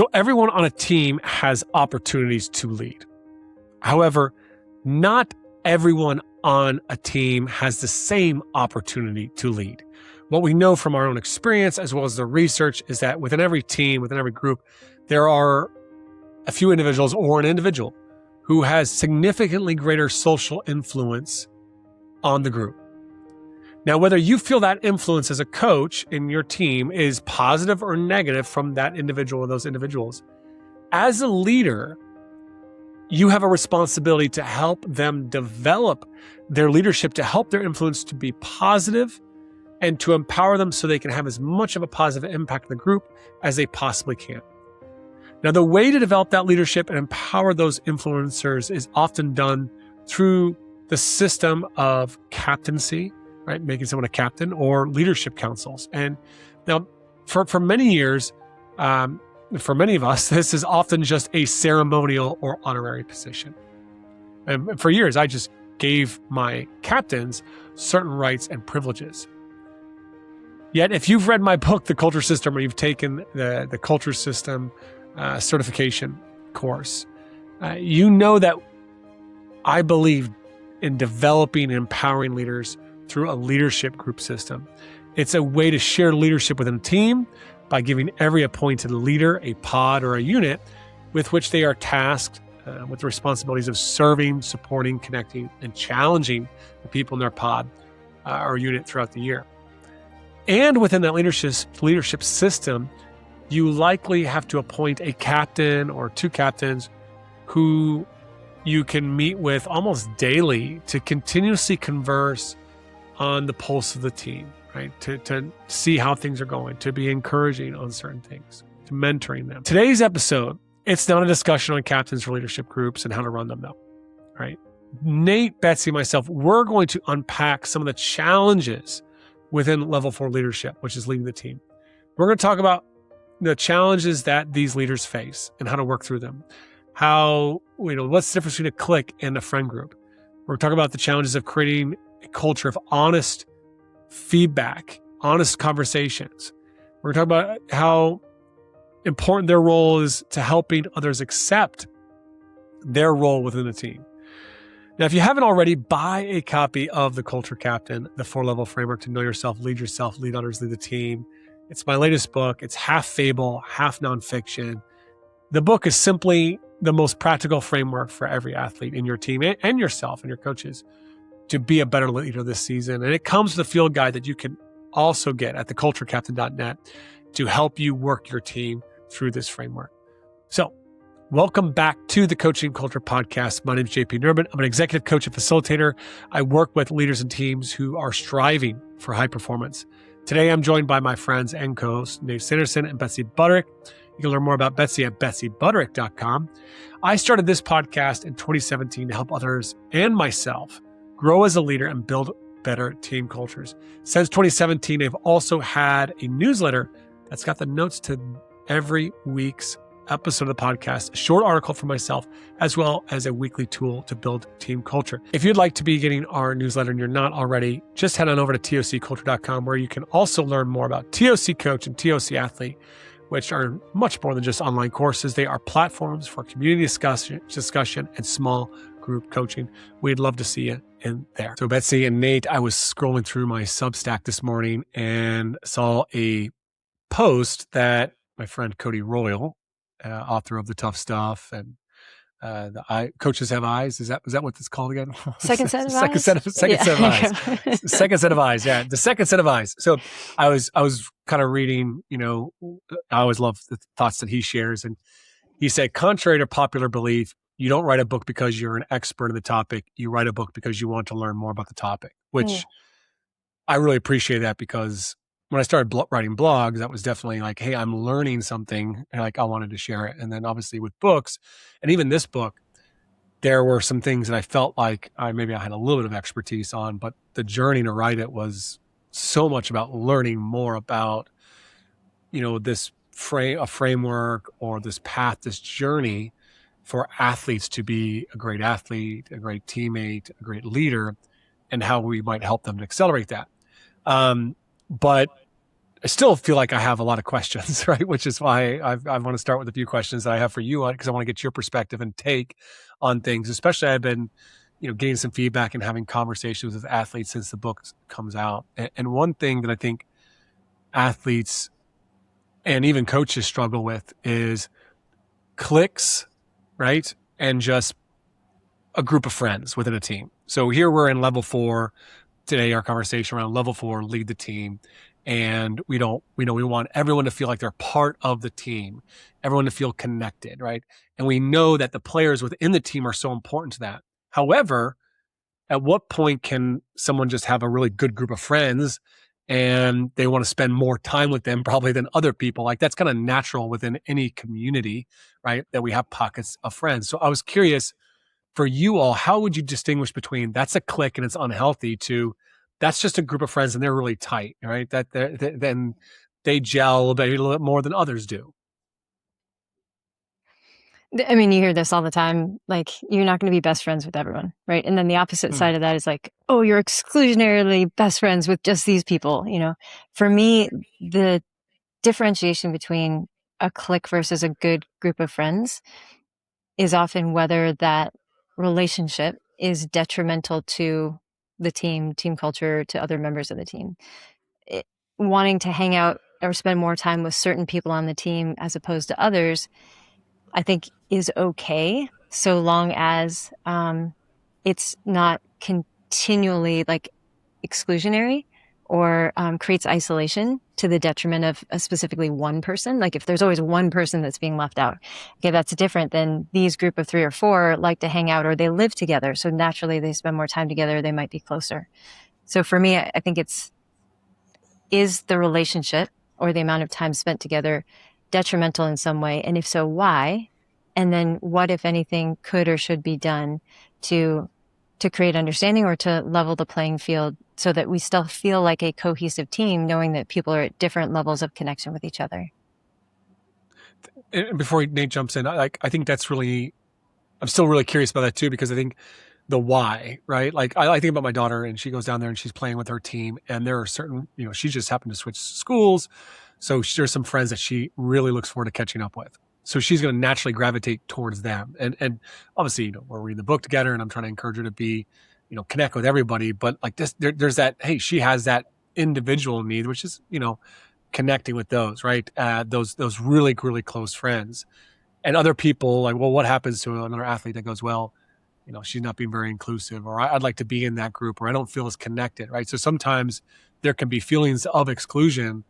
So everyone on a team has opportunities to lead. However, not everyone on a team has the same opportunity to lead. What we know from our own experience, as well as the research, is that within every team, within every group, there are a few individuals or an individual who has significantly greater social influence on the group. Now, whether you feel that influence as a coach in your team is positive or negative from that individual or those individuals, as a leader, you have a responsibility to help them develop their leadership, to help their influence to be positive and to empower them so they can have as much of a positive impact on the group as they possibly can. Now, the way to develop that leadership and empower those influencers is often done through the system of captaincy, right? Making someone a captain, or leadership councils. And now for many years, for many of us, this is often just a ceremonial or honorary position. And for years, I just gave my captains certain rights and privileges. Yet, if you've read my book, The Culture System, or you've taken the Culture System certification course, you know that I believe in developing and empowering leaders through a leadership group system. It's a way to share leadership within a team by giving every appointed leader a pod or a unit with which they are tasked with the responsibilities of serving, supporting, connecting, and challenging the people in their pod or unit throughout the year. And within that leadership system, you likely have to appoint a captain or two captains who you can meet with almost daily to continuously converse on the pulse of the team, right? To see how things are going, to be encouraging on certain things, to mentoring them. Today's episode, it's not a discussion on captains for leadership groups and how to run them, though, right? Nate, Betsy, myself, we're going to unpack some of the challenges within level 4 leadership, which is leading the team. We're going to talk about the challenges that these leaders face and how to work through them. How, what's the difference between a clique and a friend group? We're going to talk about the challenges of creating a culture of honest feedback, honest conversations. We're going to talk about how important their role is to helping others accept their role within the team. Now, if you haven't already, buy a copy of The Culture Captain, the 4-level framework to know yourself, lead others, lead the team. It's my latest book. It's half fable, half nonfiction. The book is simply the most practical framework for every athlete in your team and yourself and your coaches to be a better leader this season. And it comes with a field guide that you can also get at theculturecaptain.net to help you work your team through this framework. So, welcome back to the Coaching Culture Podcast. My name is JP Nerbun. I'm an executive coach and facilitator. I work with leaders and teams who are striving for high performance. Today, I'm joined by my friends and co-hosts, Nate Sanderson and Betsy Butterick. You can learn more about Betsy at betsybutterick.com. I started this podcast in 2017 to help others and myself grow as a leader and build better team cultures. Since 2017, I've also had a newsletter that's got the notes to every week's episode of the podcast, a short article for myself, as well as a weekly tool to build team culture. If you'd like to be getting our newsletter and you're not already, just head on over to tocculture.com, where you can also learn more about TOC Coach and TOC Athlete, which are much more than just online courses. They are platforms for community discussion and small group coaching. We'd love to see you in there. So Betsy and Nate, I was scrolling through my Substack this morning and saw a post that my friend Cody Royal, author of The Tough Stuff and Coaches Have Eyes. Is that what it's called again? Second set of eyes. Second set of eyes. Second set of eyes. Yeah, the second set of eyes. So I was kind of reading. I always love the thoughts that he shares, and he said, contrary to popular belief, you don't write a book because you're an expert in the topic. You write a book because you want to learn more about the topic. Which I really appreciate that, because when I started writing blogs, that was definitely like, hey, I'm learning something, and like I wanted to share it. And then obviously with books, and even this book, there were some things that I felt like maybe I had a little bit of expertise on, but the journey to write it was so much about learning more about, this framework or this path, this journey for athletes to be a great athlete, a great teammate, a great leader, and how we might help them to accelerate that. But I still feel like I have a lot of questions, right? Which is why I want to start with a few questions that I have for you, because I want to get your perspective and take on things. Especially, I've been, getting some feedback and having conversations with athletes since the book comes out. And one thing that I think athletes and even coaches struggle with is cliques, right? And just a group of friends within a team. So here we're in level 4 today, our conversation around level 4, lead the team. And we want everyone to feel like they're part of the team, everyone to feel connected, right? And we know that the players within the team are so important to that. However, at what point can someone just have a really good group of friends and they want to spend more time with them probably than other people? Like, that's kind of natural within any community, right? That we have pockets of friends. So I was curious, for you all, how would you distinguish between that's a clique and it's unhealthy to that's just a group of friends and they're really tight, right? Then they gel maybe a little bit more than others do. I mean, you hear this all the time, like, you're not going to be best friends with everyone, right? And then the opposite side of that is like, oh, you're exclusionarily best friends with just these people. For me, the differentiation between a clique versus a good group of friends is often whether that relationship is detrimental to the team culture, to other members of the team. Wanting to hang out or spend more time with certain people on the team as opposed to others, I think is okay, so long as it's not continually like exclusionary or creates isolation to the detriment of specifically one person. Like if there's always one person that's being left out, okay, that's different than these group of 3 or 4 like to hang out or they live together. So naturally they spend more time together. They might be closer. So for me, I think is the relationship or the amount of time spent together detrimental in some way? And if so, why? And then what, if anything, could or should be done to create understanding or to level the playing field so that we still feel like a cohesive team, knowing that people are at different levels of connection with each other. And before Nate jumps in, I think that's really, I'm still really curious about that too, because I think the why, right? Like I think about my daughter and she goes down there and she's playing with her team and there are certain, she just happened to switch schools. So there's some friends that she really looks forward to catching up with. So she's going to naturally gravitate towards them. And obviously, we're reading the book together and I'm trying to encourage her to be, connect with everybody. But like this, there's that, hey, she has that individual need, which is, connecting with those, right? Those really, really close friends. And other people like, well, what happens to another athlete that goes, well, she's not being very inclusive, or I'd like to be in that group, or I don't feel as connected, right? So sometimes there can be feelings of exclusion,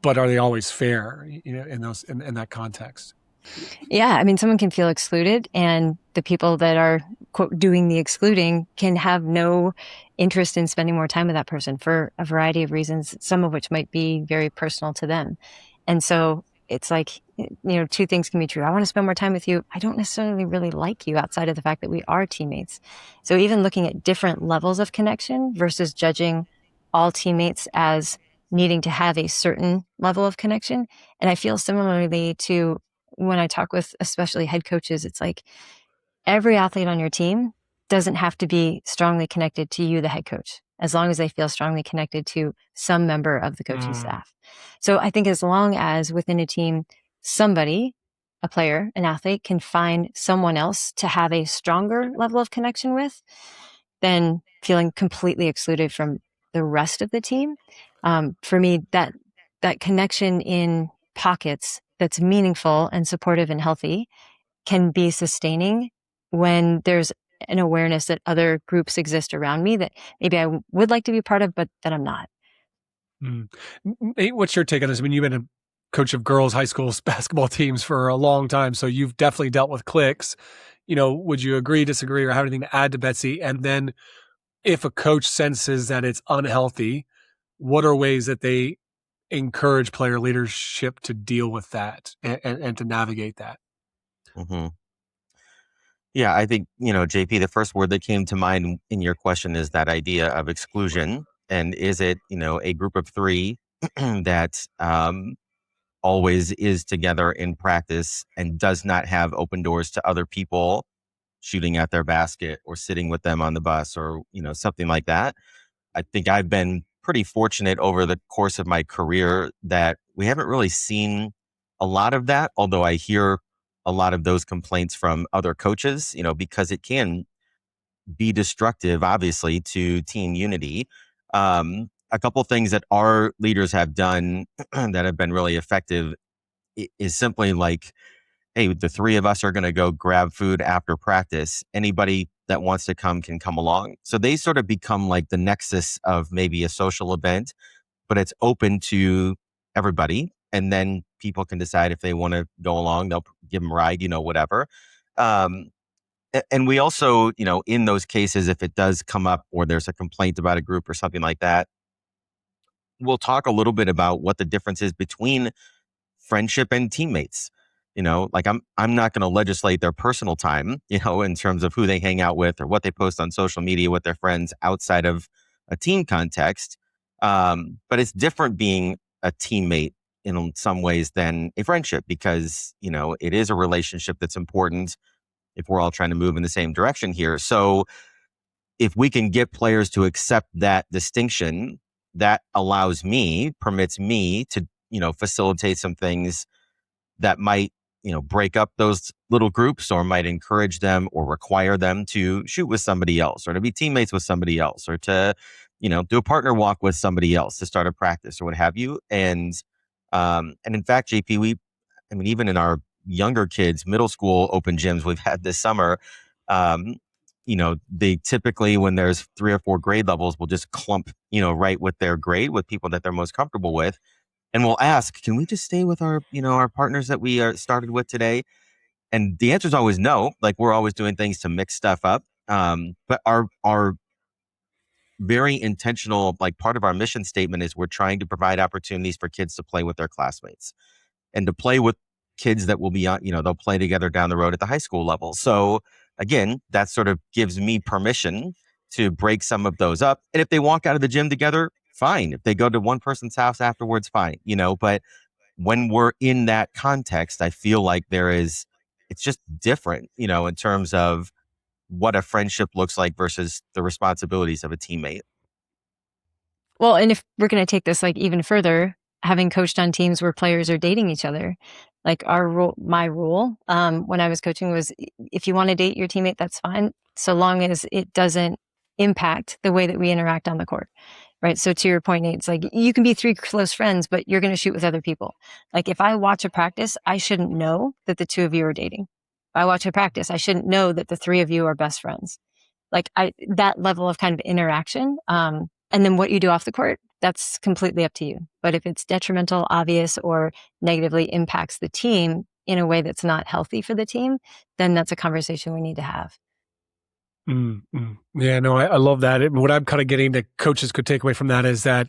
but are they always fair, in that context? Yeah, I mean, someone can feel excluded, and the people that are, quote, doing the excluding can have no interest in spending more time with that person for a variety of reasons, some of which might be very personal to them. And so it's like, 2 things can be true. I want to spend more time with you. I don't necessarily really like you outside of the fact that we are teammates. So even looking at different levels of connection versus judging all teammates as needing to have a certain level of connection. And I feel similarly to when I talk with especially head coaches, it's like every athlete on your team doesn't have to be strongly connected to you, the head coach, as long as they feel strongly connected to some member of the coaching staff. So I think as long as within a team, somebody, a player, an athlete, can find someone else to have a stronger level of connection with than feeling completely excluded from the rest of the team. For me, that connection in pockets that's meaningful and supportive and healthy can be sustaining when there's an awareness that other groups exist around me that maybe I would like to be part of, but that I'm not. Nate, what's your take on this? I mean, you've been a coach of girls' high school basketball teams for a long time, so you've definitely dealt with cliques. Would you agree, disagree, or have anything to add to Betsy? And then if a coach senses that it's unhealthy, what are ways that they encourage player leadership to deal with that and to navigate that? Mm-hmm. Yeah, I think, JP, the first word that came to mind in your question is that idea of exclusion. And is it, a group of 3 that always is together in practice and does not have open doors to other people shooting at their basket or sitting with them on the bus or, something like that? I think I've been pretty fortunate over the course of my career that we haven't really seen a lot of that, although I hear a lot of those complaints from other coaches, because it can be destructive, obviously, to team unity. A couple things that our leaders have done that have been really effective is simply like, hey, the three of us are going to go grab food after practice. Anybody that wants to come can come along. So they sort of become like the nexus of maybe a social event, but it's open to everybody. And then people can decide if they want to go along, they'll give them a ride, whatever. And we also, in those cases, if it does come up or there's a complaint about a group or something like that, we'll talk a little bit about what the difference is between friendship and teammates. Like I'm not going to legislate their personal time, in terms of who they hang out with or what they post on social media with their friends outside of a team context. But it's different being a teammate in some ways than a friendship because, it is a relationship that's important if we're all trying to move in the same direction here. So if we can get players to accept that distinction, that permits me to, facilitate some things that might, break up those little groups or might encourage them or require them to shoot with somebody else or to be teammates with somebody else or to, do a partner walk with somebody else to start a practice or what have you. And in fact, JP, even in our younger kids, middle school open gyms we've had this summer, they typically, when there's 3 or 4 grade levels, will just clump, right with their grade with people that they're most comfortable with. And we'll ask, can we just stay with our partners that we started with today? And the answer is always no. Like we're always doing things to mix stuff up. But our very intentional, like part of our mission statement is we're trying to provide opportunities for kids to play with their classmates and to play with kids that will be on, they'll play together down the road at the high school level. So again, that sort of gives me permission to break some of those up. And if they walk out of the gym together, fine. If they go to one person's house afterwards, fine. But when we're in that context, I feel like it's just different, in terms of what a friendship looks like versus the responsibilities of a teammate. Well, and if we're going to take this like even further, having coached on teams where players are dating each other, like my rule when I was coaching was if you want to date your teammate, that's fine, so long as it doesn't impact the way that we interact on the court. Right. So to your point, Nate, it's like you can be 3 close friends, but you're going to shoot with other people. Like if I watch a practice, I shouldn't know that the 2 of you are dating. If I watch a practice, I shouldn't know that the 3 of you are best friends. Like that level of kind of interaction. And then what you do off the court, that's completely up to you. But if it's detrimental, obvious, or negatively impacts the team in a way that's not healthy for the team, then that's a conversation we need to have. Yeah, no, I love that. What I'm kind of getting that coaches could take away from that is that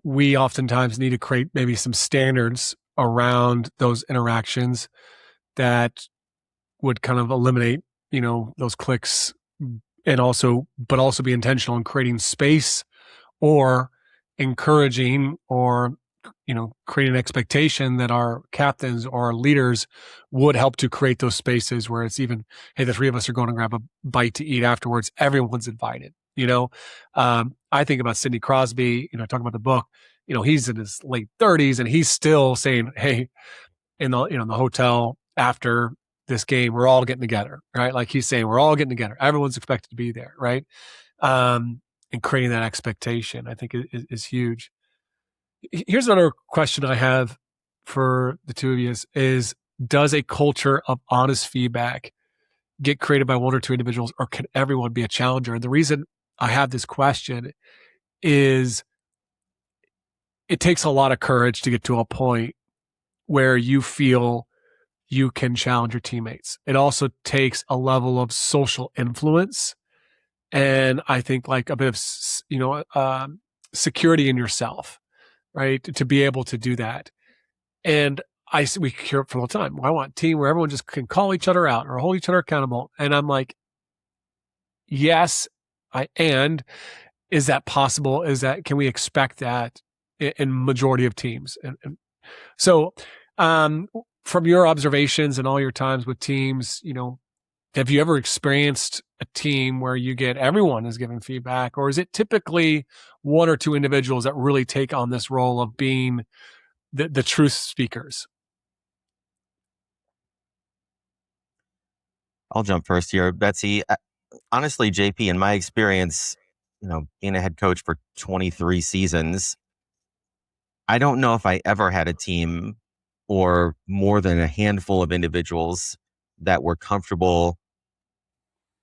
we oftentimes need to create maybe some standards around those interactions that would kind of eliminate, those cliques but also be intentional in creating space or encouraging or creating an expectation that our captains or our leaders would help to create those spaces where it's even, hey, the 3 of us are going to grab a bite to eat afterwards. Everyone's invited. I think about Sidney Crosby, talking about the book, he's in his late 30s and he's still saying, hey, in the, the hotel after this game, we're all getting together, right? Like he's saying, we're all getting together. Everyone's expected to be there, right? And creating that expectation, I think is huge. Here's another question I have for the 2 of you is does a culture of honest feedback get created by 1 or 2 individuals, or can everyone be a challenger? And the reason I have this question is it takes a lot of courage to get to a point where you feel you can challenge your teammates. It also takes a level of social influence. And I think like a bit of, security in yourself, right? To be able to do that. And we hear it for all the time. I want a team where everyone just can call each other out or hold each other accountable. And I'm like, yes, and is that possible? Can we expect that in majority of teams? And so, from your observations and all your times with teams, Have you ever experienced a team where everyone is giving feedback, or is it typically one or two individuals that really take on this role of being the truth speakers? I'll jump first here, Betsy. Honestly, JP, in my experience, being a head coach for 23 seasons, I don't know if I ever had a team or more than a handful of individuals that were comfortable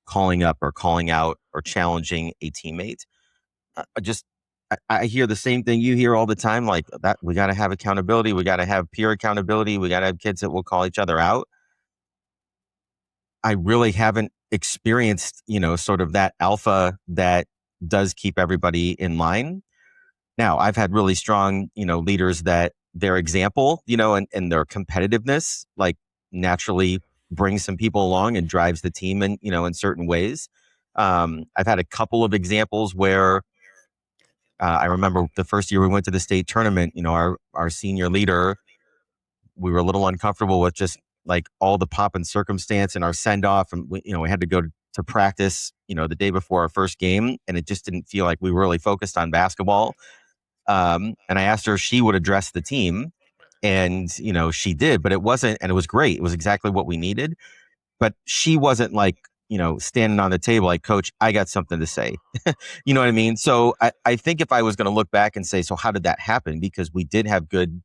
calling up or calling out or challenging a teammate. I hear the same thing you hear all the time, like that we got to have accountability, we got to have peer accountability, we got to have kids that will call each other out. I really haven't experienced, sort of that alpha that does keep everybody in line. Now, I've had really strong, leaders that their example, and their competitiveness, like naturally brings some people along and drives the team in certain ways. I've had a couple of examples where I remember the first year we went to the state tournament, our senior leader, we were a little uncomfortable with just like all the pomp and circumstance and our send off. And we had to go to practice, the day before our first game. And it just didn't feel like we were really focused on basketball. And I asked her if she would address the team, and, she did, but it wasn't, and it was great. It was exactly what we needed, but she wasn't like, standing on the table, like, coach, I got something to say. You know what I mean? So I think if I was going to look back and say, so how did that happen? Because we did have good,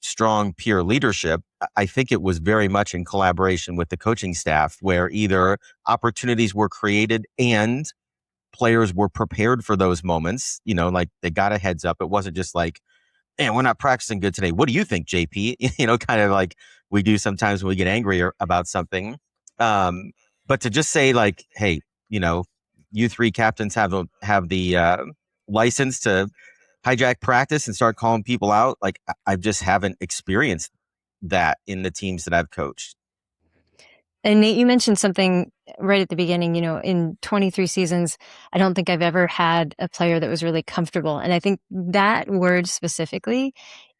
strong peer leadership. I think it was very much in collaboration with the coaching staff, where either opportunities were created and players were prepared for those moments, like they got a heads up. It wasn't just like, man, we're not practicing good today. What do you think, JP? Kind of like we do sometimes when we get angry about something. But to just say like, hey, you three captains have the license to hijack practice and start calling people out. Like I just haven't experienced that in the teams that I've coached. And Nate, you mentioned something right at the beginning, in 23 seasons, I don't think I've ever had a player that was really comfortable. And I think that word specifically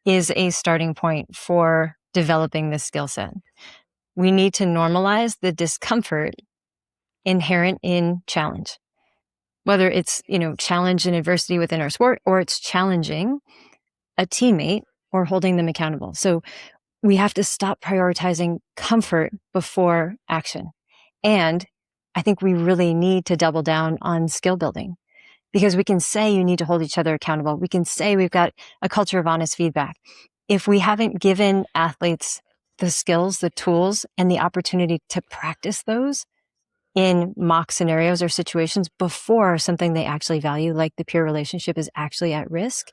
is a starting point for developing this skill set. We need to normalize the discomfort inherent in challenge, whether it's, challenge and adversity within our sport, or it's challenging a teammate or holding them accountable. So we have to stop prioritizing comfort before action. And I think we really need to double down on skill building, because we can say you need to hold each other accountable. We can say we've got a culture of honest feedback. If we haven't given athletes the skills, the tools, and the opportunity to practice those in mock scenarios or situations before something they actually value, like the peer relationship, is actually at risk,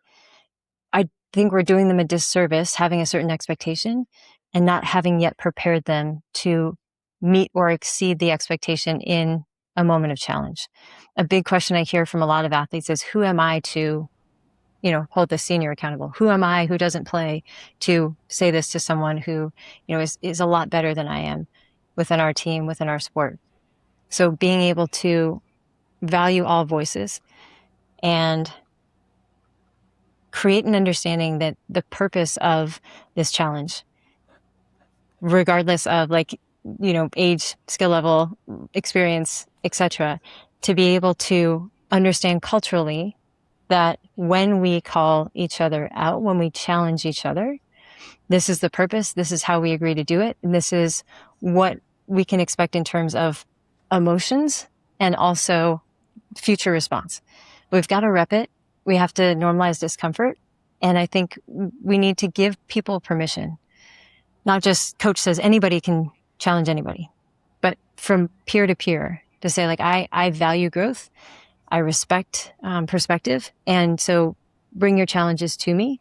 I think we're doing them a disservice having a certain expectation and not having yet prepared them to meet or exceed the expectation in a moment of challenge. A big question I hear from a lot of athletes is, who am I to, hold the senior accountable? Who am I, who doesn't play, to say this to someone who, is a lot better than I am within our team, within our sport? So being able to value all voices and create an understanding that the purpose of this challenge, regardless of age, skill level, experience, etc., to be able to understand culturally that when we call each other out, when we challenge each other, this is the purpose, this is how we agree to do it, and this is what we can expect in terms of emotions and also future response. We've got to rep it. We have to normalize discomfort. And I think we need to give people permission. Not just coach says anybody can challenge anybody, but from peer to peer to say, like, I value growth. I respect perspective. And so bring your challenges to me.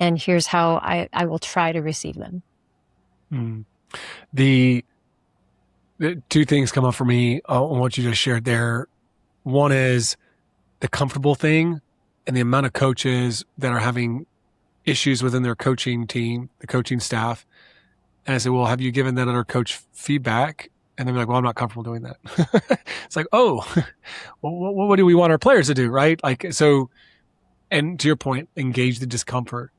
And here's how I will try to receive them. The two things come up for me on what you just shared there. One is the comfortable thing and the amount of coaches that are having issues within their coaching team, the coaching staff. And I say, well, have you given that other coach feedback? And they're like, well, I'm not comfortable doing that. It's like, oh, well, what do we want our players to do? Right. Like, so, and to your point, engage the discomfort.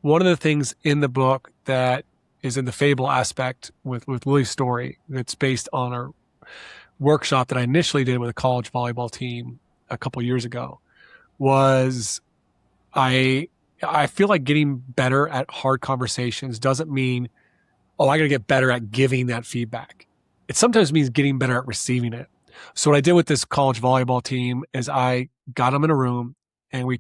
One of the things in the book that is in the fable aspect with Lily's story. It's based on our workshop that I initially did with a college volleyball team a couple years ago. Was I feel like getting better at hard conversations doesn't mean, oh, I got to get better at giving that feedback. It sometimes means getting better at receiving it. So what I did with this college volleyball team is I got them in a room and we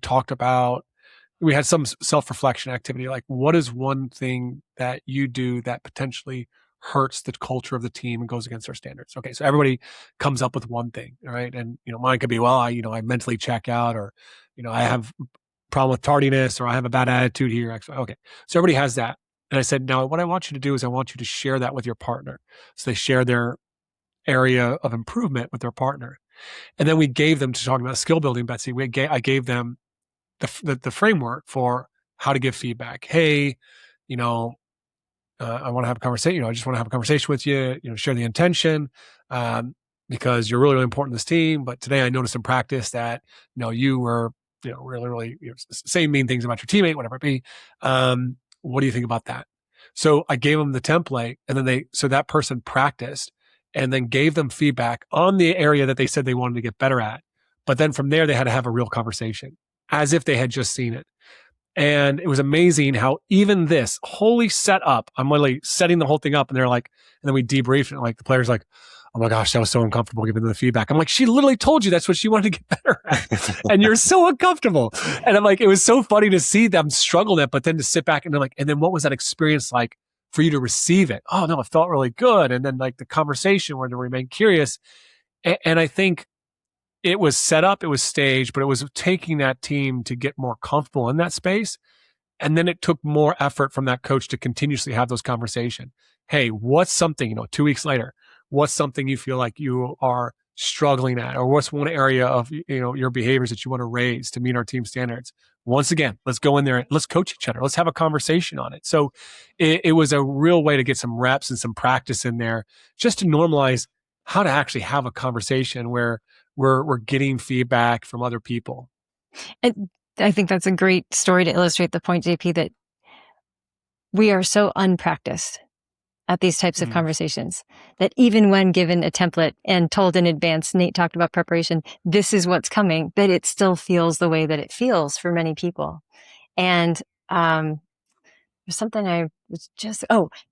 had some self-reflection activity. Like, what is one thing that you do that potentially hurts the culture of the team and goes against our standards? Okay. So everybody comes up with one thing. All right. And, mine could be, well, I mentally check out, or, I have problem with tardiness, or I have a bad attitude here. Okay. So everybody has that. And I said, now what I want you to do is I want you to share that with your partner. So they share their area of improvement with their partner. And then we gave them, to talk about skill building, Betsy, I gave them the framework for how to give feedback. Hey, I want to have a conversation. I just want to have a conversation with you, share the intention, because you're really, really important to this team. But today I noticed in practice that, you were, really, really saying mean things about your teammate, whatever it be. What do you think about that? So I gave them the template, and then so that person practiced and then gave them feedback on the area that they said they wanted to get better at. But then from there, they had to have a real conversation as if they had just seen it. And it was amazing how even this wholly set up, I'm literally setting the whole thing up, and they're like, and then we debriefed, and like the player's like, oh my gosh, that was so uncomfortable giving them the feedback. I'm like, she literally told you that's what she wanted to get better at. And you're so uncomfortable. And I'm like, it was so funny to see them struggle that, but then to sit back and they're like, and then what was that experience like for you to receive it? Oh no, it felt really good. And then like the conversation where to remain curious. And I think it was set up, it was staged, but it was taking that team to get more comfortable in that space. And then it took more effort from that coach to continuously have those conversations. Hey, what's something, 2 weeks later, what's something you feel like you are struggling at? Or what's one area of, your behaviors that you want to raise to meet our team standards? Once again, let's go in there and let's coach each other. Let's have a conversation on it. So it was a real way to get some reps and some practice in there, just to normalize how to actually have a conversation where we're getting feedback from other people. And I think that's a great story to illustrate the point, JP, that we are so unpracticed at these types of conversations that even when given a template and told in advance, Nate talked about preparation, this is what's coming, that it still feels the way that it feels for many people. And there's something I was just,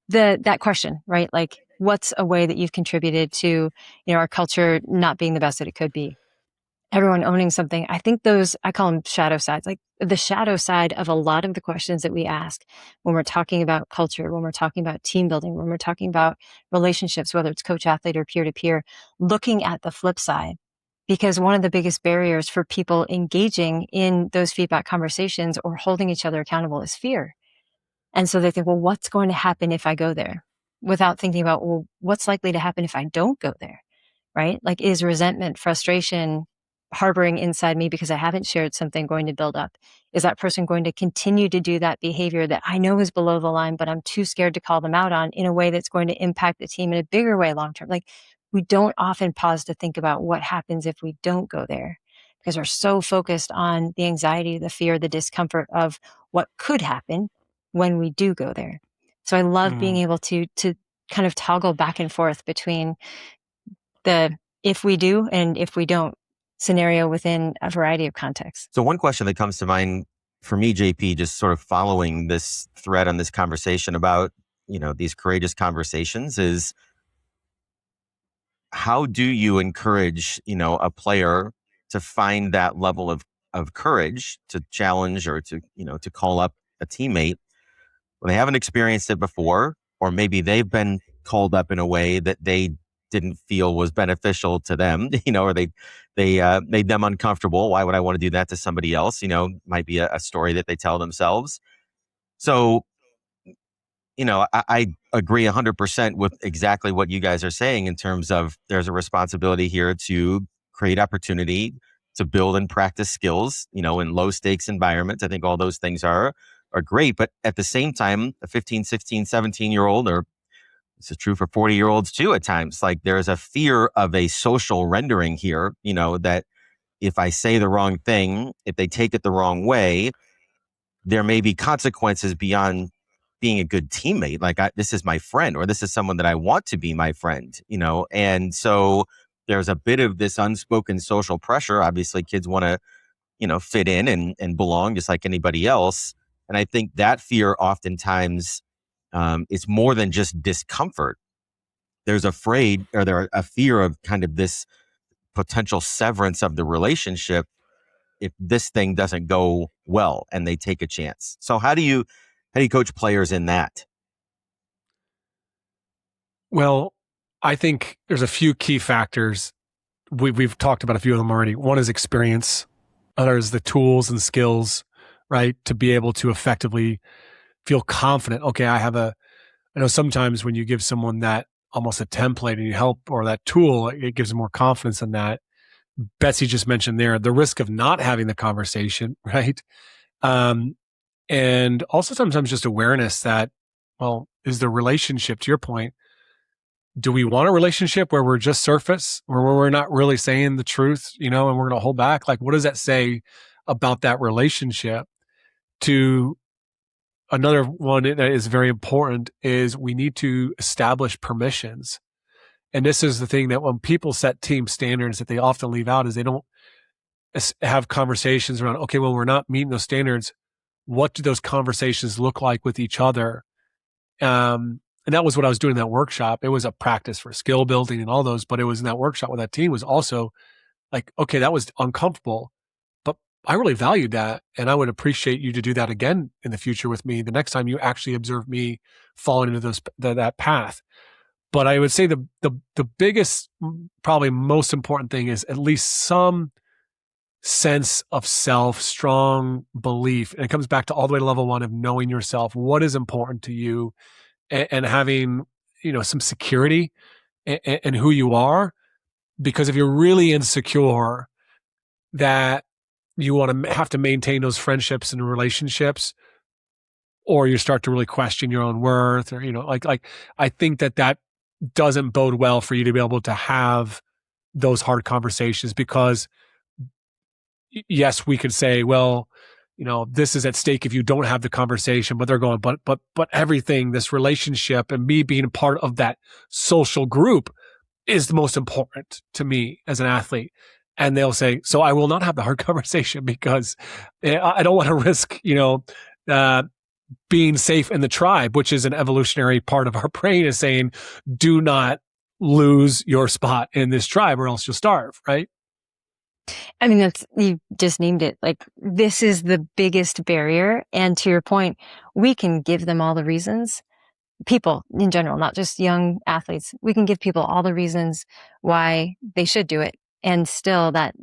that question, right? Like, what's a way that you've contributed to, our culture not being the best that it could be? Everyone owning something. I think I call them shadow sides, like the shadow side of a lot of the questions that we ask when we're talking about culture, when we're talking about team building, when we're talking about relationships, whether it's coach athlete or peer to peer, looking at the flip side. Because one of the biggest barriers for people engaging in those feedback conversations or holding each other accountable is fear. And so they think, well, what's going to happen if I go there? Without thinking about, well, what's likely to happen if I don't go there, right? Like, is resentment, frustration, harboring inside me because I haven't shared something going to build up? Is that person going to continue to do that behavior that I know is below the line, but I'm too scared to call them out on, in a way that's going to impact the team in a bigger way long term? Like, we don't often pause to think about what happens if we don't go there, because we're so focused on the anxiety, the fear, the discomfort of what could happen when we do go there. So I love being able to kind of toggle back and forth between the if we do and if we don't scenario within a variety of contexts. So one question that comes to mind for me, JP, just sort of following this thread on this conversation about, these courageous conversations, is how do you encourage, a player to find that level of courage to challenge or to, to call up a teammate when they haven't experienced it before, or maybe they've been called up in a way that they didn't feel was beneficial to them, or they made them uncomfortable. Why would I want to do that to somebody else? Might be a story that they tell themselves. So, I agree 100% with exactly what you guys are saying in terms of there's a responsibility here to create opportunity to build and practice skills, in low stakes environments. I think all those things are great. But at the same time, a 15, 16, 17-year-old, or this is true for 40-year-olds too at times, like there's a fear of a social rendering here, that if I say the wrong thing, if they take it the wrong way, there may be consequences beyond being a good teammate. Like this is my friend, or this is someone that I want to be my friend, And so there's a bit of this unspoken social pressure. Obviously, kids want to, fit in and belong just like anybody else. And I think that fear oftentimes is more than just discomfort. There's a fear of kind of this potential severance of the relationship if this thing doesn't go well and they take a chance. So how do you coach players in that? Well, I think there's a few key factors. We've talked about a few of them already. One is experience. Other is the tools and skills, right? To be able to effectively feel confident. Okay, I know sometimes when you give someone that almost a template and you help, or that tool, it gives them more confidence in that. Betsy just mentioned there the risk of not having the conversation, right? And also sometimes just awareness that, well, is the relationship, to your point, do we want a relationship where we're just surface, or where we're not really saying the truth, and we're going to hold back? Like, what does that say about that relationship? To another one that is very important is we need to establish permissions. And this is the thing that when people set team standards that they often leave out is they don't have conversations around, okay, well, we're not meeting those standards. What do those conversations look like with each other? And that was what I was doing in that workshop. It was a practice for skill building and all those, but it was in that workshop with that team was also like, okay, that was uncomfortable, but I really valued that. And I would appreciate you to do that again in the future with me the next time you actually observe me falling into that path. But I would say the biggest, probably most important thing is at least some sense of self, strong belief. And it comes back to all the way to level one of knowing yourself, what is important to you, and having, some security in who you are. Because if you're really insecure that you want to have to maintain those friendships and relationships, or you start to really question your own worth, or, I think that doesn't bode well for you to be able to have those hard conversations. Because yes, we could say, well, this is at stake if you don't have the conversation, but they're going, but everything, this relationship and me being a part of that social group is the most important to me as an athlete. And they'll say, so I will not have the hard conversation because I don't want to risk, being safe in the tribe, which is an evolutionary part of our brain, is saying, do not lose your spot in this tribe or else you'll starve, right? I mean, you just named it. Like, this is the biggest barrier. And to your point, we can give them all the reasons. People in general, not just young athletes, we can give people all the reasons why they should do it. And still that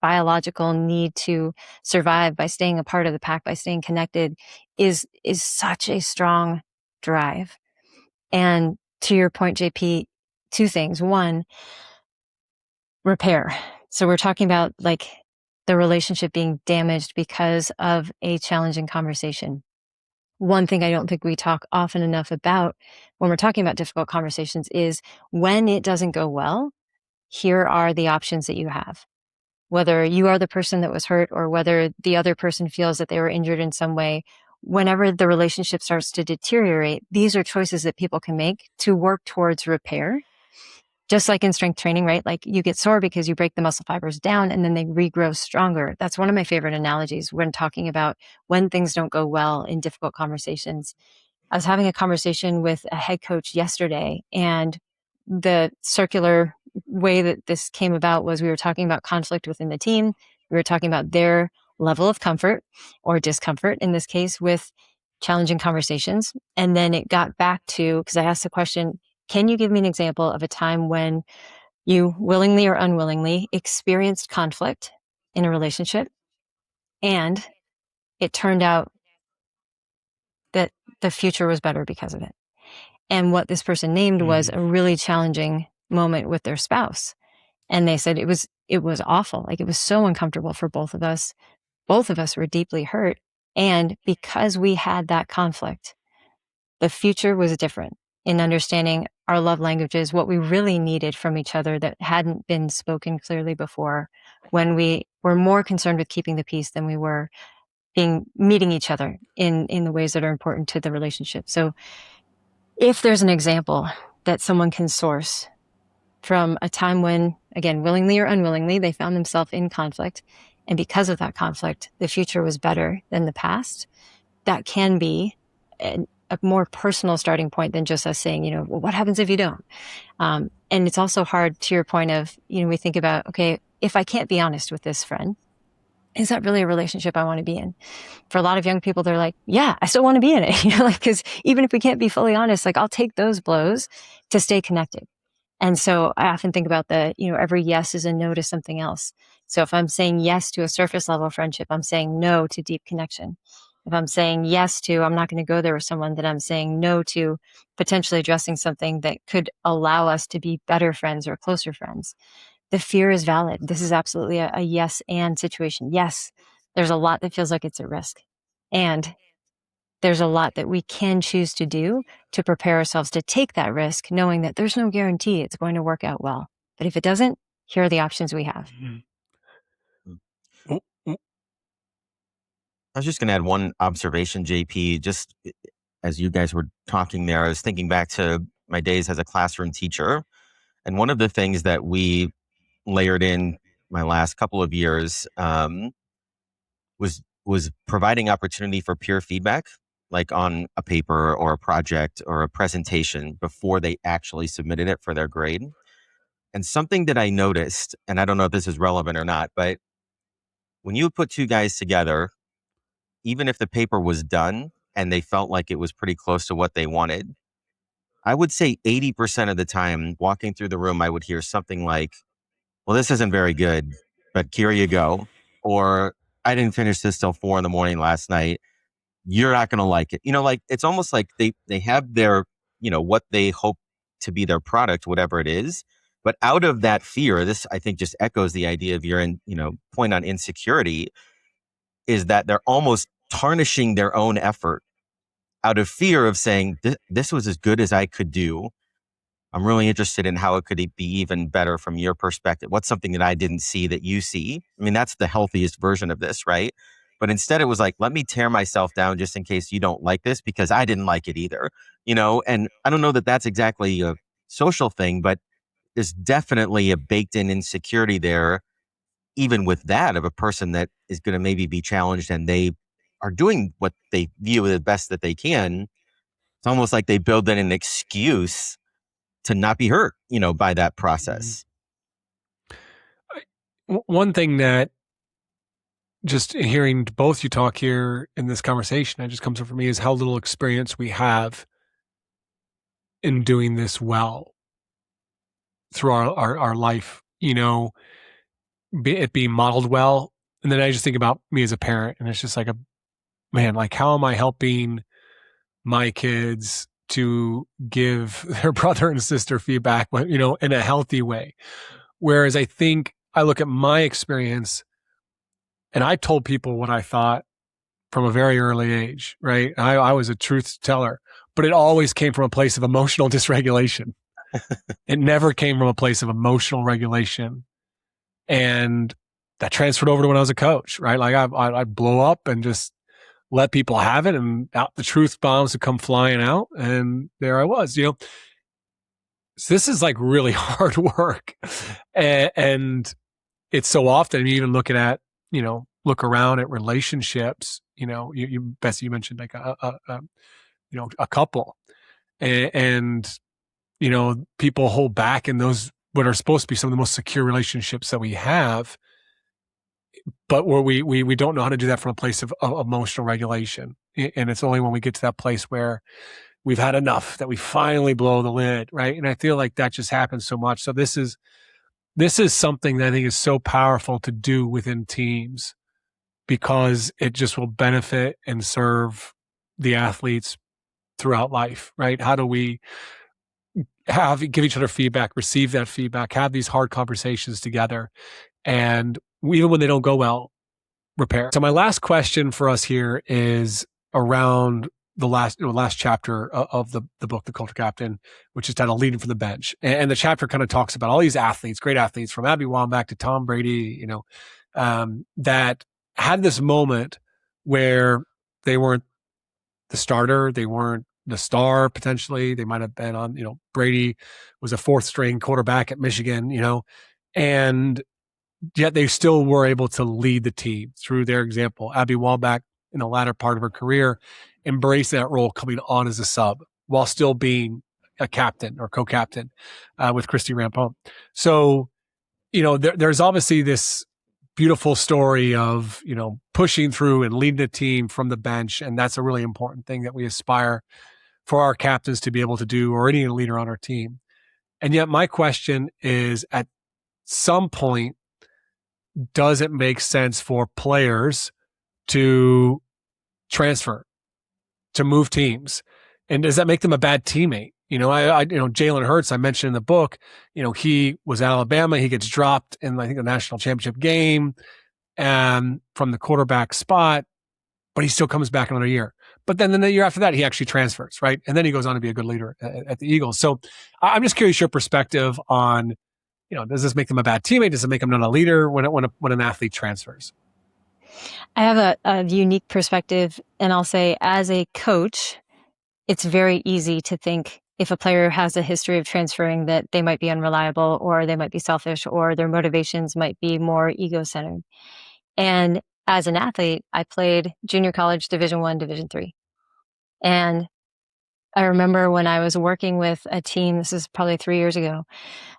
biological need to survive by staying a part of the pack, by staying connected is such a strong drive. And to your point, JP, two things. One, repair. So we're talking about like the relationship being damaged because of a challenging conversation. One thing I don't think we talk often enough about when we're talking about difficult conversations is when it doesn't go well, here are the options that you have. Whether you are the person that was hurt or whether the other person feels that they were injured in some way, whenever the relationship starts to deteriorate, these are choices that people can make to work towards repair. Just like in strength training, right? Like you get sore because you break the muscle fibers down and then they regrow stronger. That's one of my favorite analogies when talking about when things don't go well in difficult conversations. I was having a conversation with a head coach yesterday, and the circular way that this came about was we were talking about conflict within the team. We were talking about their level of comfort or discomfort, in this case, with challenging conversations. And then it got back to, because I asked the question, can you give me an example of a time when you willingly or unwillingly experienced conflict in a relationship and it turned out that the future was better because of it? And what this person named was a really challenging moment with their spouse. And they said it was awful. Like, it was so uncomfortable for both of us. Both of us were deeply hurt. And because we had that conflict, the future was different in understanding our love languages, what we really needed from each other that hadn't been spoken clearly before, when we were more concerned with keeping the peace than we were meeting each other in the ways that are important to the relationship. So if there's an example that someone can source from a time when, again, willingly or unwillingly, they found themselves in conflict, and because of that conflict, the future was better than the past, that can be a more personal starting point than just us saying, well, what happens if you don't? And it's also hard, to your point of, we think about, okay, if I can't be honest with this friend, is that really a relationship I want to be in? For a lot of young people, they're like, yeah, I still want to be in it. Because even if we can't be fully honest, I'll take those blows to stay connected. And so I often think about every yes is a no to something else. So if I'm saying yes to a surface level friendship, I'm saying no to deep connection. If I'm saying yes to, I'm not going to go there with someone, that I'm saying no to potentially addressing something that could allow us to be better friends or closer friends. The fear is valid. This is absolutely a yes and situation. Yes, there's a lot that feels like it's a risk. And there's a lot that we can choose to do to prepare ourselves to take that risk, knowing that there's no guarantee it's going to work out well. But if it doesn't, here are the options we have. I was just going to add one observation, JP, just as you guys were talking there. I was thinking back to my days as a classroom teacher. And one of the things that we layered in my last couple of years was providing opportunity for peer feedback, like on a paper or a project or a presentation before they actually submitted it for their grade. And something that I noticed, and I don't know if this is relevant or not, but when you put two guys together, even if the paper was done and they felt like it was pretty close to what they wanted, I would say 80% of the time walking through the room, I would hear something like, well, this isn't very good, but here you go. Or I didn't finish this till 4 a.m. last night. You're not going to like it. It's almost like they have their, what they hope to be their product, whatever it is. But out of that fear, this I think just echoes the idea of your, point on insecurity, is that they're almost tarnishing their own effort out of fear of saying, this was as good as I could do. I'm really interested in how it could be even better from your perspective. What's something that I didn't see that you see? I mean, that's the healthiest version of this, right? But instead it was like, let me tear myself down just in case you don't like this, because I didn't like it either, and I don't know that that's exactly a social thing, but there's definitely a baked in insecurity there, even with that, of a person that is going to maybe be challenged and they are doing what they view as the best that they can. It's almost like they build in an excuse to not be hurt, by that process. One thing that, just hearing both you talk here in this conversation, that just comes up for me, is how little experience we have in doing this well through our life, it being modeled well. And then I just think about me as a parent, and it's just like, how am I helping my kids to give their brother and sister feedback, in a healthy way? Whereas I think I look at my experience, and I told people what I thought from a very early age, right? I was a truth teller, but it always came from a place of emotional dysregulation. It never came from a place of emotional regulation. And that transferred over to when I was a coach, right? Like I'd blow up and just let people have it, and out the truth bombs would come flying out. And there I was, So this is like really hard work. And it's so often, you even looking at, look around at relationships, you Betsy, you mentioned like a couple, and people hold back in those, what are supposed to be some of the most secure relationships that we have, but where we don't know how to do that from a place of emotional regulation. And it's only when we get to that place where we've had enough that we finally blow the lid, right? And I feel like that just happens so much. So this is something that I think is so powerful to do within teams, because it just will benefit and serve the athletes throughout life, right? How do we give each other feedback, receive that feedback, have these hard conversations together, and even when they don't go well, repair. So my last question for us here is around the last chapter of the book, The Culture Captain, which is titled Leading from the Bench. And the chapter kind of talks about all these athletes, great athletes, from Abby Wambach to Tom Brady, that had this moment where they weren't the starter, they weren't the star potentially. They might have been on, Brady was a fourth string quarterback at Michigan, and yet they still were able to lead the team through their example. Abby Wambach, in the latter part of her career, embraced that role coming on as a sub while still being a captain or co-captain with Christy Rampone. So, there's obviously this beautiful story of, pushing through and leading the team from the bench. And that's a really important thing that we aspire for our captains to be able to do, or any leader on our team. And yet my question is, at some point, does it make sense for players to transfer, to move teams? And does that make them a bad teammate? Jalen Hurts, I mentioned in the book, he was at Alabama. He gets dropped in, I think, the national championship game from the quarterback spot, but he still comes back another year. But then the year after that, he actually transfers, right? And then he goes on to be a good leader at the Eagles. So I'm just curious your perspective on, does this make them a bad teammate? Does it make them not a leader when an athlete transfers? I have a unique perspective, and I'll say, as a coach, it's very easy to think if a player has a history of transferring that they might be unreliable, or they might be selfish, or their motivations might be more ego-centered. And as an athlete, I played junior college, Division I, Division III. And I remember when I was working with a team, this is probably 3 years ago,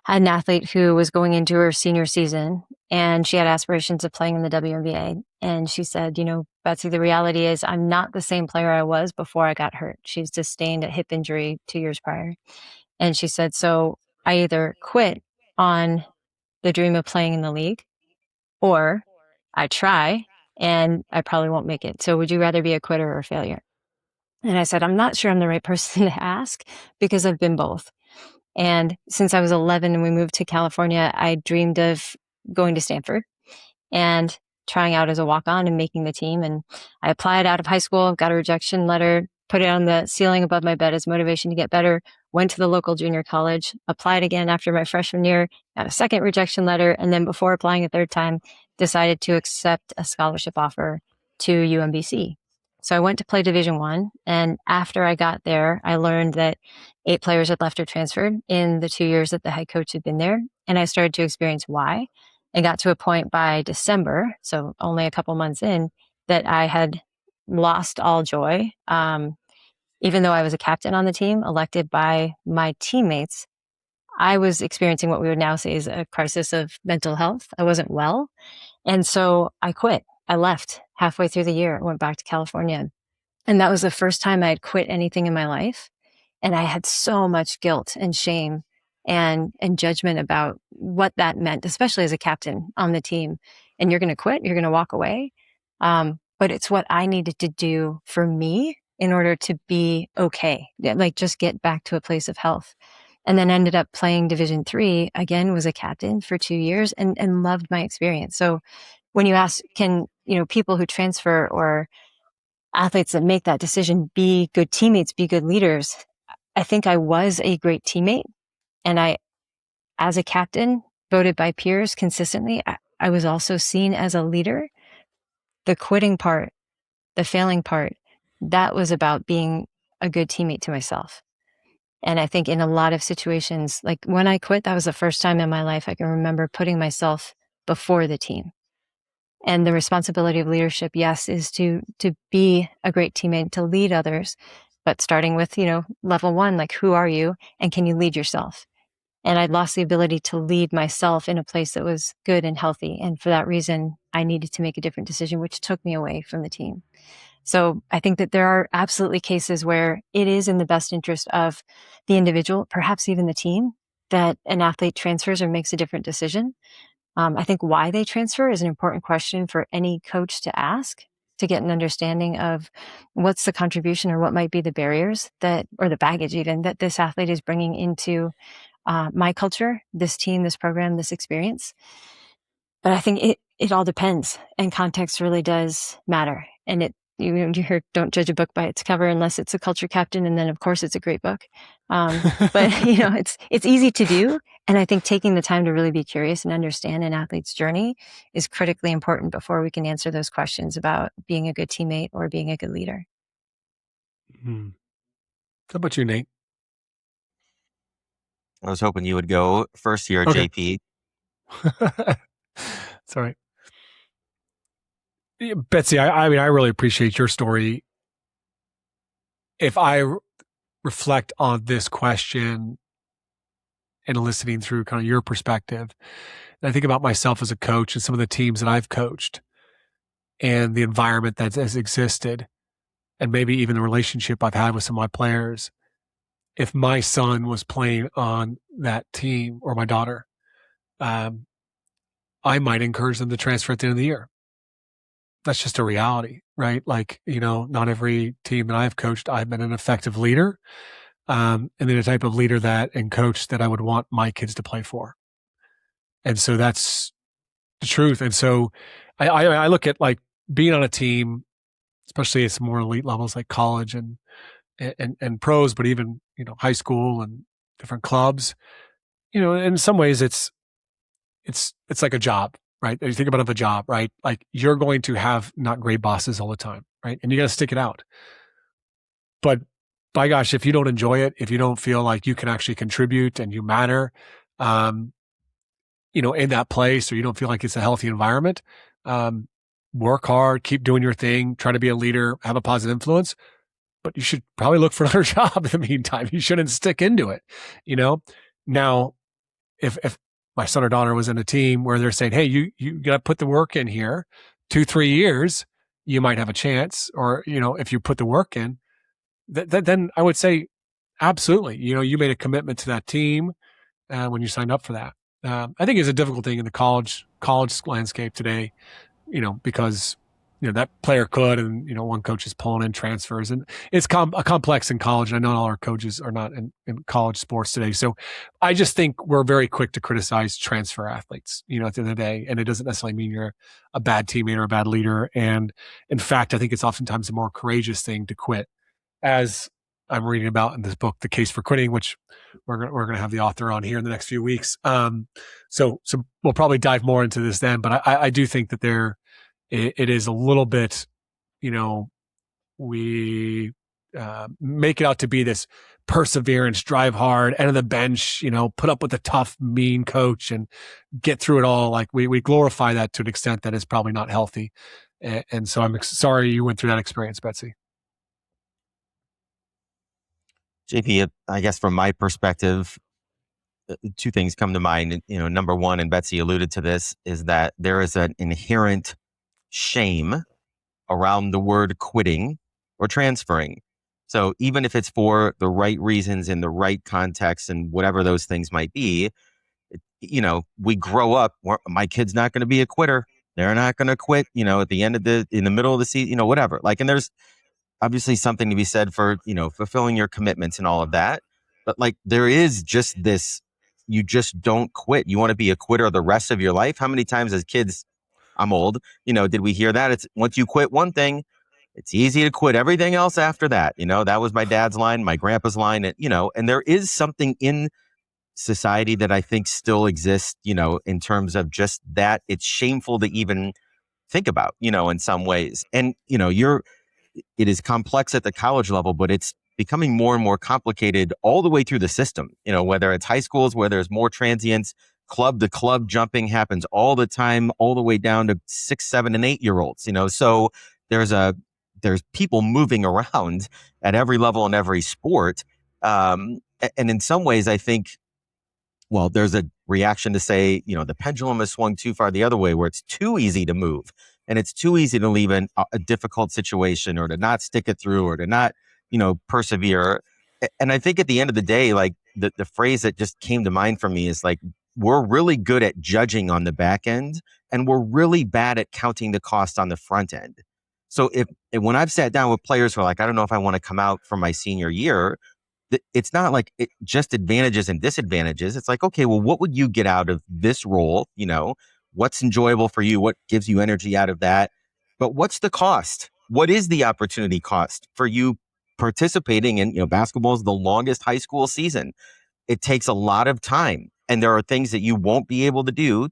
I had an athlete who was going into her senior season, and she had aspirations of playing in the WNBA. And she said, Betsy, the reality is I'm not the same player I was before I got hurt. She's sustained a hip injury 2 years prior. And she said, so I either quit on the dream of playing in the league, or I try and I probably won't make it. So would you rather be a quitter or a failure? And I said, I'm not sure I'm the right person to ask, because I've been both. And since I was 11 and we moved to California, I dreamed of going to Stanford and trying out as a walk-on and making the team. And I applied out of high school, got a rejection letter, put it on the ceiling above my bed as motivation to get better, went to the local junior college, applied again after my freshman year, got a second rejection letter, and then before applying a third time, decided to accept a scholarship offer to UMBC. So I went to play Division I, and after I got there, I learned that 8 players had left or transferred in the 2 years that the head coach had been there, and I started to experience why. And got to a point by December, so only a couple months in, that I had lost all joy. Even though I was a captain on the team, elected by my teammates, I was experiencing what we would now say is a crisis of mental health. I wasn't well. And so I quit. I left halfway through the year, went back to California. And that was the first time I had quit anything in my life. And I had so much guilt and shame and judgment about what that meant, especially as a captain on the team. And you're going to quit, you're going to walk away. But it's what I needed to do for me in order to be okay, like just get back to a place of health. And then ended up playing Division III, again, was a captain for 2 years and loved my experience. So when you ask, can, people who transfer or athletes that make that decision be good teammates, be good leaders? I think I was a great teammate. And I, as a captain, voted by peers consistently, I was also seen as a leader. The quitting part, the failing part, that was about being a good teammate to myself. And I think in a lot of situations, like when I quit, that was the first time in my life I can remember putting myself before the team. And the responsibility of leadership, yes, is to be a great teammate, to lead others, but starting with, level 1, like who are you and can you lead yourself? And I'd lost the ability to lead myself in a place that was good and healthy. And for that reason, I needed to make a different decision, which took me away from the team. So I think that there are absolutely cases where it is in the best interest of the individual, perhaps even the team, that an athlete transfers or makes a different decision. I think why they transfer is an important question for any coach to ask, to get an understanding of what's the contribution or what might be the barriers or the baggage even, that this athlete is bringing into my culture, this team, this program, this experience. But I think it all depends, and context really does matter. And you heard, don't judge a book by its cover unless it's a culture captain. And then of course it's a great book. But it's easy to do. And I think taking the time to really be curious and understand an athlete's journey is critically important before we can answer those questions about being a good teammate or being a good leader. How about you, Nate? I was hoping you would go first here, Okay. JP. Sorry. Betsy, I mean, I really appreciate your story. If I reflect on this question and listening through kind of your perspective, and I think about myself as a coach and some of the teams that I've coached and the environment that has existed, and maybe even the relationship I've had with some of my players. If my son was playing on that team or my daughter, I might encourage them to transfer at the end of the year. That's just a reality, right? Like, not every team that I've coached, I've been an effective leader, and then the type of leader and coach that I would want my kids to play for. And so that's the truth. And so I look at like being on a team, especially at some more elite levels like college and pros, but even, high school and different clubs, in some ways it's like a job, right? You think about a job, right? Like you're going to have not great bosses all the time, right? And you got to stick it out. But by gosh, if you don't enjoy it, if you don't feel like you can actually contribute and you matter, in that place, or you don't feel like it's a healthy environment, work hard, keep doing your thing, try to be a leader, have a positive influence, but you should probably look for another job in the meantime. You shouldn't stick into it, Now, if my son or daughter was in a team where they're saying, hey, you got to put the work in here, 2-3 years, you might have a chance. Or, if you put the work in, then I would say, absolutely. You made a commitment to that team when you signed up for that. I think it's a difficult thing in the college landscape today, because that player could, and one coach is pulling in transfers, and it's a complex in college. And I know all our coaches are not in college sports today, so I just think we're very quick to criticize transfer athletes. At the end of the day, and it doesn't necessarily mean you're a bad teammate or a bad leader. And in fact, I think it's oftentimes a more courageous thing to quit, as I'm reading about in this book, The Case for Quitting, which we're going to have the author on here in the next few weeks. So we'll probably dive more into this then, but I do think that it is a little bit, we make it out to be this perseverance, drive hard, end of the bench, put up with a tough, mean coach and get through it all. Like we glorify that to an extent that is probably not healthy. And so I'm sorry you went through that experience, Betsy. JP, I guess from my perspective, two things come to mind. Number one, and Betsy alluded to this, is that there is an inherent shame around the word quitting or transferring. So even if it's for the right reasons in the right context and whatever those things might be, we grow up, my kid's not going to be a quitter. They're not going to quit, at the end in the middle of the season, whatever. Like, and there's obviously something to be said for, fulfilling your commitments and all of that. But like, there is just this, you just don't quit. You want to be a quitter the rest of your life. How many times as kids, I'm old, did we hear that? It's once you quit one thing, it's easy to quit everything else after that. That was my dad's line, my grandpa's line, and there is something in society that I think still exists, in terms of just that it's shameful to even think about, in some ways. And, it is complex at the college level, but it's becoming more and more complicated all the way through the system, whether it's high schools where there's more transients, club to club jumping happens all the time, all the way down to 6, 7, and 8-year-olds, so there's people moving around at every level in every sport. And in some ways, I think, well, there's a reaction to say, the pendulum has swung too far the other way, where it's too easy to move and it's too easy to leave in a difficult situation, or to not stick it through, or to not, persevere. And I think at the end of the day, like the phrase that just came to mind for me is like, we're really good at judging on the back end, and we're really bad at counting the cost on the front end. So when I've sat down with players who are like, I don't know if I want to come out for my senior year, it's not like just advantages and disadvantages. It's like, okay, well, what would you get out of this role? What's enjoyable for you? What gives you energy out of that? But what's the cost? what is the opportunity cost for you participating in, basketball is the longest high school season. It takes a lot of time. And there are things that you won't be able to do,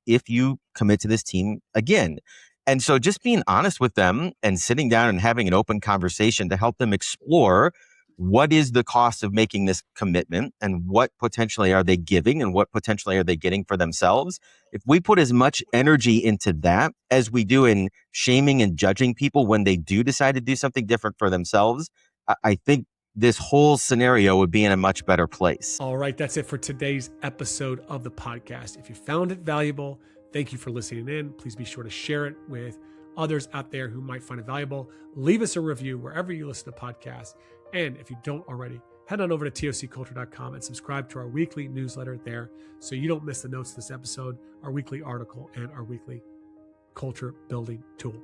if you commit to this team again. And so just being honest with them and sitting down and having an open conversation to help them explore what is the cost of making this commitment and what potentially are they giving and what potentially are they getting for themselves. If we put as much energy into that as we do in shaming and judging people when they do decide to do something different for themselves, I think this whole scenario would be in a much better place. All right, that's it for today's episode of the podcast. If you found it valuable, thank you for listening in. Please be sure to share it with others out there who might find it valuable. Leave us a review wherever you listen to podcasts. And if you don't already, head on over to tocculture.com and subscribe to our weekly newsletter there so you don't miss the notes of this episode, our weekly article, and our weekly culture building tool.